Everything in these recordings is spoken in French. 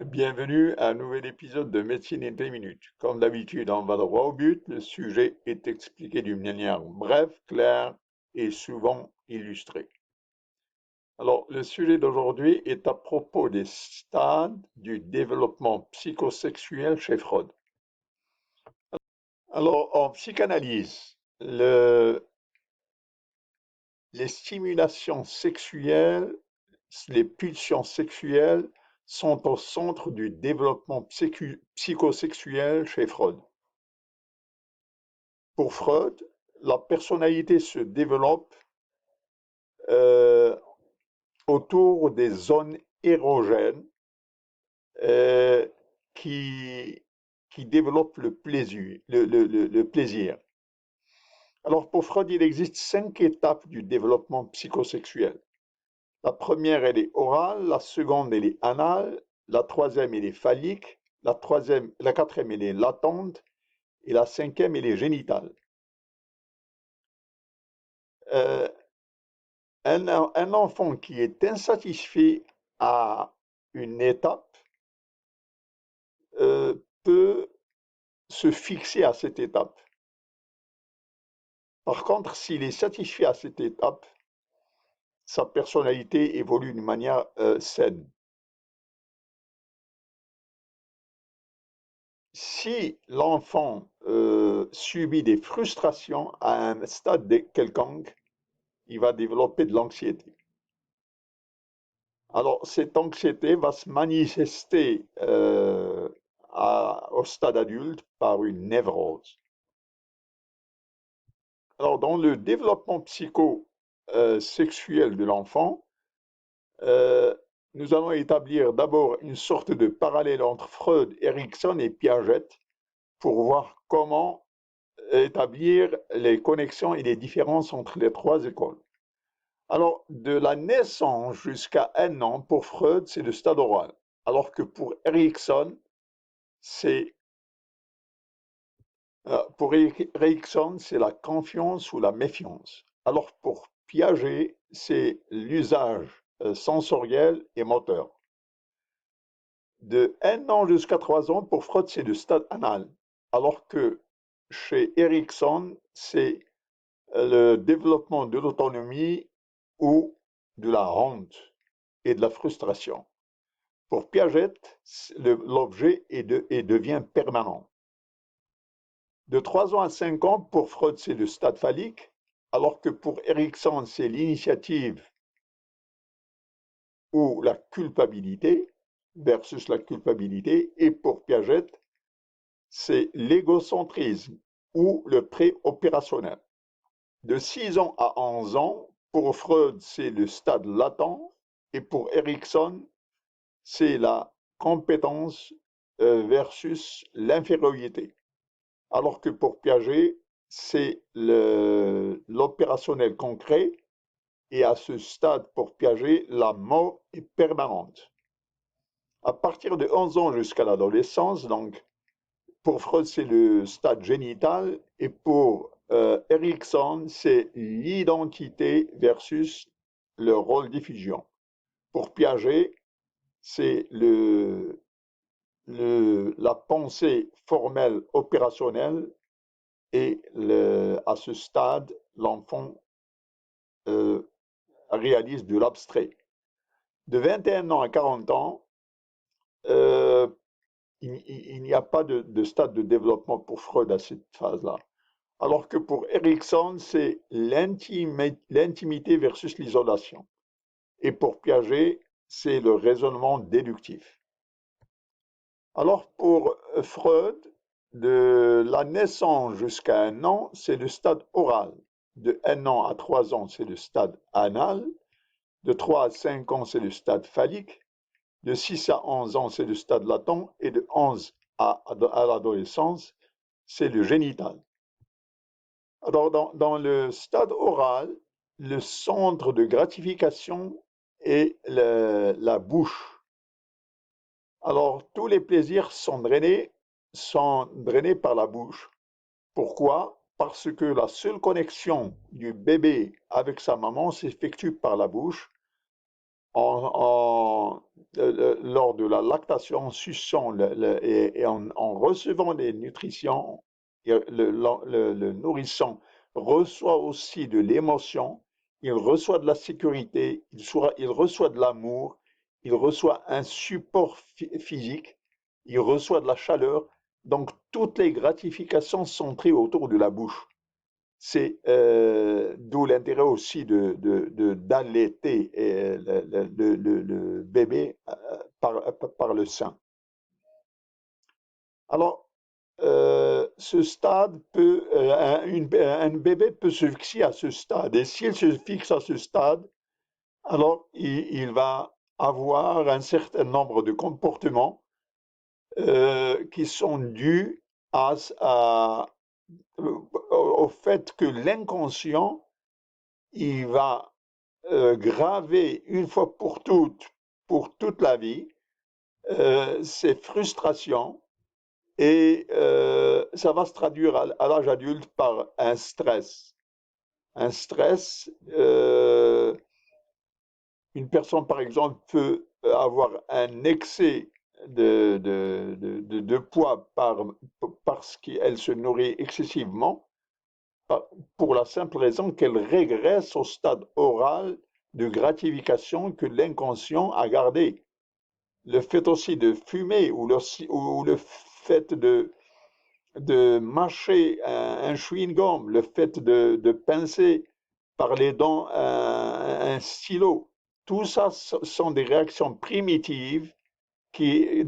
Bienvenue à un nouvel épisode de Médecine in 10 minutes. Comme d'habitude, on va droit au but. Le sujet est expliqué d'une manière brève, claire et souvent illustrée. Alors, le sujet d'aujourd'hui est à propos des stades du développement psychosexuel chez Freud. Alors, en psychanalyse, les stimulations sexuelles, les pulsions sexuelles sont au centre du développement psychosexuel chez Freud. Pour Freud, la personnalité se développe euh, autour des zones érogènes euh, qui, qui développent le plaisir, le plaisir. Alors pour Freud, il existe 5 étapes du développement psychosexuel. La première, elle est orale, la seconde, elle est anale, la troisième, elle est phallique, la quatrième, elle est latente, et la cinquième, elle est génitale. Euh, un enfant qui est insatisfait à une étape peut se fixer à cette étape. Par contre, s'il est satisfait à cette étape, sa personnalité évolue d'une manière saine. Si l'enfant subit des frustrations à un stade quelconque, il va développer de l'anxiété. Alors, cette anxiété va se manifester au stade adulte par une névrose. Alors, dans le développement psychosexuel de l'enfant, euh, nous allons établir d'abord une sorte de parallèle entre Freud, Erikson et Piaget pour voir comment établir les connexions et les différences entre les trois écoles. Alors, de la naissance jusqu'à 1 an, pour Freud, c'est le stade oral, alors que pour Erikson, c'est c'est la confiance ou la méfiance. Alors pour Piaget, c'est l'usage sensoriel et moteur. De 1 an jusqu'à 3 ans, pour Freud, c'est le stade anal, alors que chez Erikson, c'est le développement de l'autonomie ou de la honte et de la frustration. Pour Piaget, l'objet devient permanent. De 3 ans à 5 ans, pour Freud, c'est le stade phallique, alors que pour Erikson, c'est l'initiative ou la culpabilité versus la culpabilité, et pour Piaget, c'est l'égocentrisme ou le pré-opérationnel. De 6 ans à 11 ans, pour Freud, c'est le stade latent, et pour Erikson, c'est la compétence versus l'infériorité. Alors que pour Piaget, c'est l'opérationnel concret, et à ce stade, pour Piaget, la mort est permanente. À partir de 11 ans jusqu'à l'adolescence, donc, pour Freud, c'est le stade génital, et pour Erikson, c'est l'identité versus le rôle diffusion. Pour Piaget, c'est la pensée formelle opérationnelle, et à ce stade, l'enfant euh, réalise de l'abstrait. De 21 ans à 40 ans, euh, il n'y a pas de stade de développement pour Freud à cette phase-là. Alors que pour Erikson, c'est l'intimité versus l'isolation. Et pour Piaget, c'est le raisonnement déductif. Alors pour Freud, de la naissance jusqu'à 1 an, c'est le stade oral. De 1 an à 3 ans, c'est le stade anal. De 3 à 5 ans, c'est le stade phallique. De 6 à 11 ans, c'est le stade latent. Et de 11 à l'adolescence, c'est le génital. Alors, dans le stade oral, le centre de gratification est la bouche. Alors, tous les plaisirs sont drainés par la bouche. Pourquoi? Parce que la seule connexion du bébé avec sa maman s'effectue par la bouche, lors de la lactation, en suçant et en recevant des nutritions, le nourrisson reçoit aussi de l'émotion, il reçoit de la sécurité, il reçoit de l'amour, il reçoit un support physique, il reçoit de la chaleur. Donc, toutes les gratifications sont centrées autour de la bouche. C'est d'où l'intérêt aussi d'allaiter le bébé par le sein. Alors, ce stade peut, un bébé peut se fixer à ce stade. Et s'il se fixe à ce stade, alors il va avoir un certain nombre de comportements qui sont dus à, au fait que l'inconscient, il va graver une fois pour toute la vie, ses frustrations et ça va se traduire à l'âge adulte par un stress. Un stress, une personne par exemple peut avoir un excès de poids parce qu'elle se nourrit excessivement, pour la simple raison qu'elle régresse au stade oral de gratification que l'inconscient a gardé. Le fait aussi de fumer ou le fait de mâcher un chewing-gum, le fait de pincer par les dents un stylo, tout ça sont des réactions primitives qui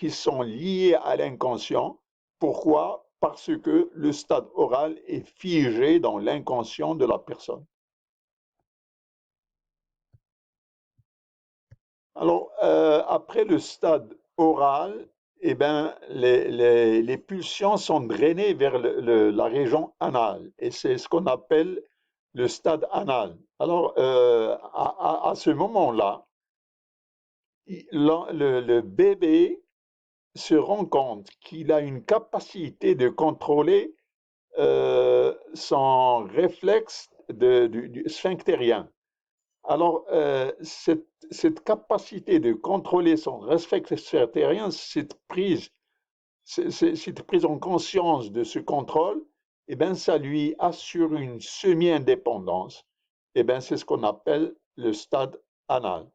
sont liées à l'inconscient. Pourquoi? Parce que le stade oral est figé dans l'inconscient de la personne. Alors, après le stade oral, eh ben, les pulsions sont drainées vers la région anale, et c'est ce qu'on appelle le stade anal. Alors, à ce moment-là, le bébé se rend compte qu'il a une capacité de contrôler son réflexe du sphinctérien. Alors, cette capacité de contrôler son réflexe sphinctérien, cette prise en conscience de ce contrôle, eh ben, ça lui assure une semi-indépendance. Eh ben, c'est ce qu'on appelle le stade anal.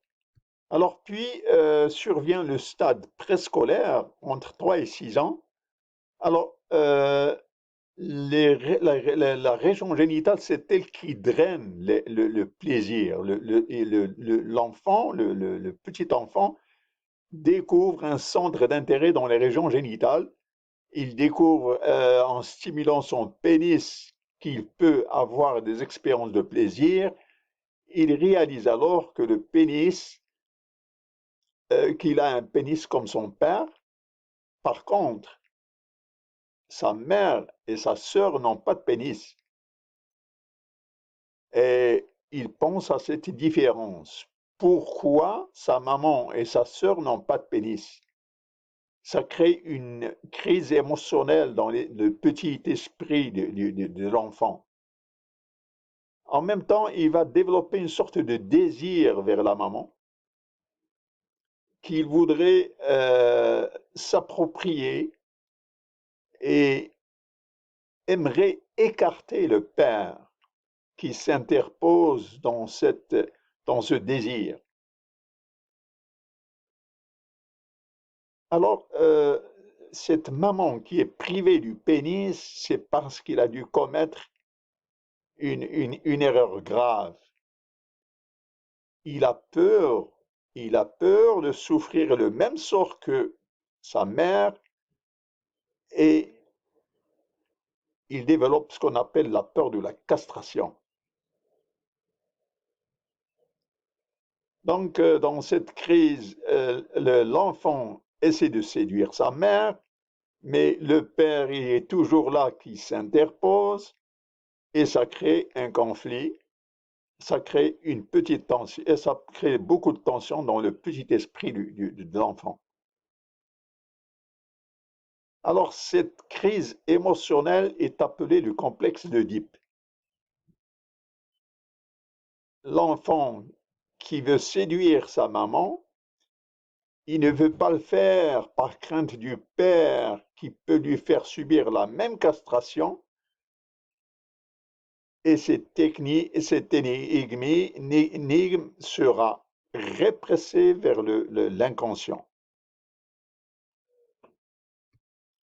Alors, puis survient le stade préscolaire entre 3 et 6 ans. Alors, la région génitale, c'est elle qui draine le plaisir. L'enfant, le petit enfant, découvre un centre d'intérêt dans les régions génitales. Il découvre, en stimulant son pénis, qu'il peut avoir des expériences de plaisir. Il réalise alors que le pénis, qu'il a un pénis comme son père. Par contre, sa mère et sa sœur n'ont pas de pénis. Et il pense à cette différence. Pourquoi sa maman et sa sœur n'ont pas de pénis? Ça crée une crise émotionnelle dans le petit esprit de l'enfant. En même temps, il va développer une sorte de désir vers la maman qu'il voudrait s'approprier et aimerait écarter le père qui s'interpose dans ce désir. Alors, cette maman qui est privée du pénis, c'est parce qu'il a dû commettre une erreur grave. Il a peur, il a peur de souffrir le même sort que sa mère et il développe ce qu'on appelle la peur de la castration. Donc, dans cette crise, l'enfant essaie de séduire sa mère, mais le père il est toujours là qui s'interpose et ça crée un conflit, ça crée une petite tension et ça crée beaucoup de tension dans le petit esprit de l'enfant. Alors, cette crise émotionnelle est appelée le complexe d'Oedipe. L'enfant qui veut séduire sa maman, il ne veut pas le faire par crainte du père qui peut lui faire subir la même castration, et cette énigme sera répressée vers l'inconscient.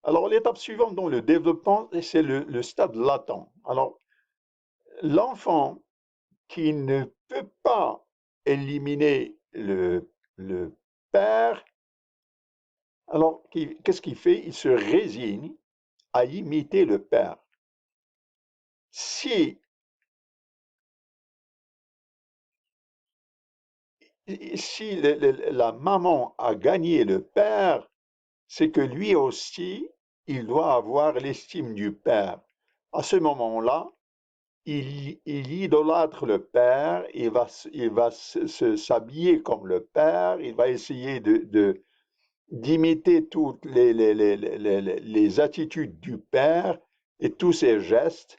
Alors, l'étape suivante dans le développement, c'est le stade latent. Alors, l'enfant qui ne peut pas éliminer le père, alors qu'est-ce qu'il fait? Il se résigne à imiter le père. Si, si la maman a gagné le père, c'est que lui aussi, il doit avoir l'estime du père. À ce moment-là, il idolâtre le père, il va s'habiller comme le père, il va essayer d'imiter toutes les attitudes du père et tous ses gestes,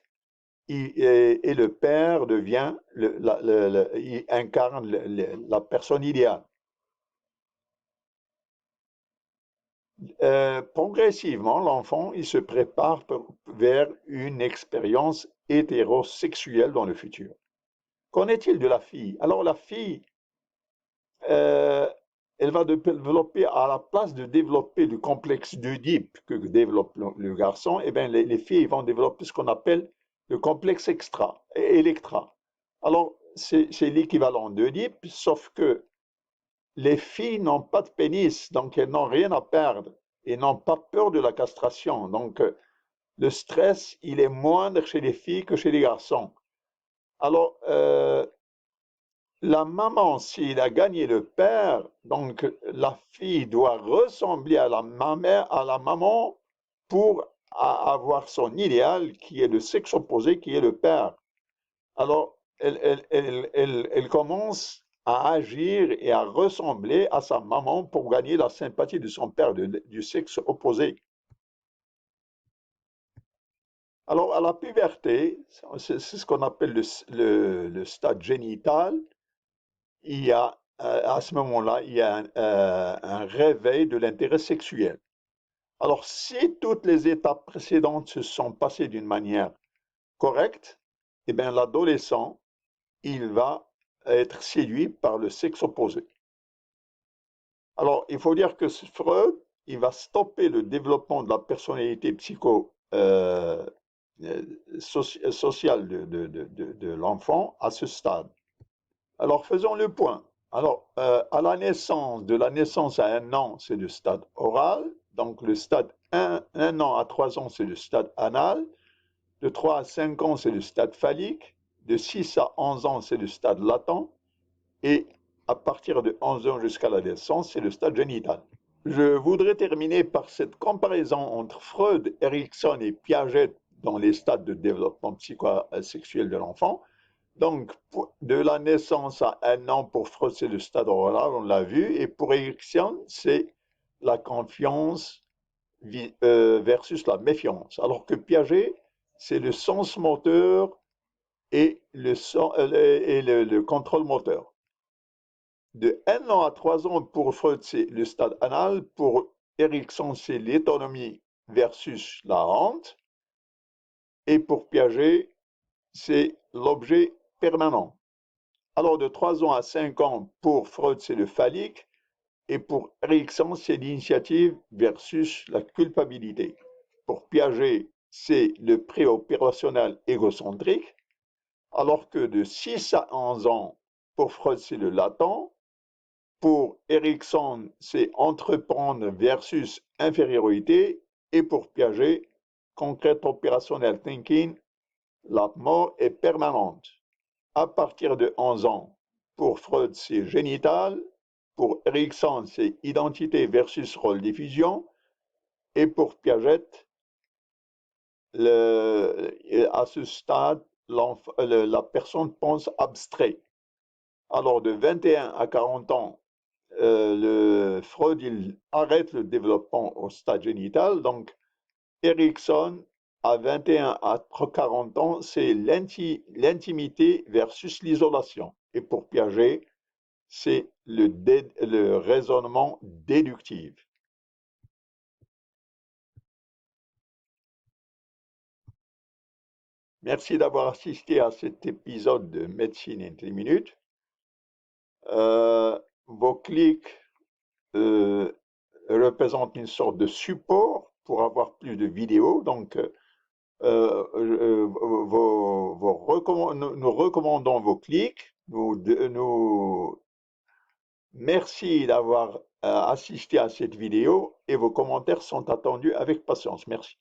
et le père devient, il incarne la personne idéale. Progressivement, l'enfant, il se prépare vers une expérience hétérosexuelle dans le futur. Qu'en est-il de la fille? Alors la fille, euh, elle va développer, à la place de développer le complexe d'Oedipe que développe le garçon, eh bien, les filles vont développer ce qu'on appelle le complexe Électra. Alors, c'est l'équivalent d'Oedipe, sauf que les filles n'ont pas de pénis, donc elles n'ont rien à perdre et n'ont pas peur de la castration. Donc, le stress, il est moindre chez les filles que chez les garçons. Alors, la maman, s'il a gagné le père, donc la fille doit ressembler à la maman pour avoir son idéal qui est le sexe opposé, qui est le père. Alors, elle commence à agir et à ressembler à sa maman pour gagner la sympathie de son père du sexe opposé. Alors, à la puberté, c'est ce qu'on appelle le stade génital. Il y a, à ce moment-là, il y a un réveil de l'intérêt sexuel. Alors, si toutes les étapes précédentes se sont passées d'une manière correcte, eh bien, l'adolescent, il va être séduit par le sexe opposé. Alors, il faut dire que Freud, il va stopper le développement de la personnalité sociale de l'enfant à ce stade. Alors, faisons le point. Alors, à la naissance, de la naissance à 1 an, c'est le stade oral. Donc, le stade 1 an à 3 ans, c'est le stade anal. De 3 à 5 ans, c'est le stade phallique. De 6 à 11 ans, c'est le stade latent. Et à partir de 11 ans jusqu'à l'adolescence, c'est le stade génital. Je voudrais terminer par cette comparaison entre Freud, Erikson et Piaget dans les stades de développement psychosexuel de l'enfant. Donc, de la naissance à 1 an pour Freud, c'est le stade oral, on l'a vu, et pour Erikson, c'est la confiance versus la méfiance. Alors que Piaget, c'est le sens moteur et le contrôle moteur. De 1 an à 3 ans pour Freud, c'est le stade anal. Pour Erikson, c'est l'autonomie versus la honte. Et pour Piaget, c'est l'objet permanent. Alors, de 3 ans à 5 ans, pour Freud, c'est le phallique. Et pour Erikson, c'est l'initiative versus la culpabilité. Pour Piaget, c'est le préopérationnel égocentrique. Alors que de 6 à 11 ans, pour Freud, c'est le latent. Pour Erikson, c'est entreprendre versus infériorité. Et pour Piaget, concrete opérationnel thinking, la mort est permanente. À partir de 11 ans, pour Freud, c'est génital. Pour Erikson, c'est identité versus rôle diffusion. Et pour Piaget, à ce stade, la personne pense abstrait. Alors, de 21 à 40 ans, Freud, il arrête le développement au stade génital. Donc, Erikson, à 21 à 40 ans, c'est l'intimité versus l'isolation. Et pour Piaget, c'est le raisonnement déductif. Merci d'avoir assisté à cet épisode de Médecine en 10 minutes. Vos clics représentent une sorte de support pour avoir plus de vidéos. Donc, nous recommandons vos clics. Merci d'avoir assisté à cette vidéo et vos commentaires sont attendus avec patience. Merci.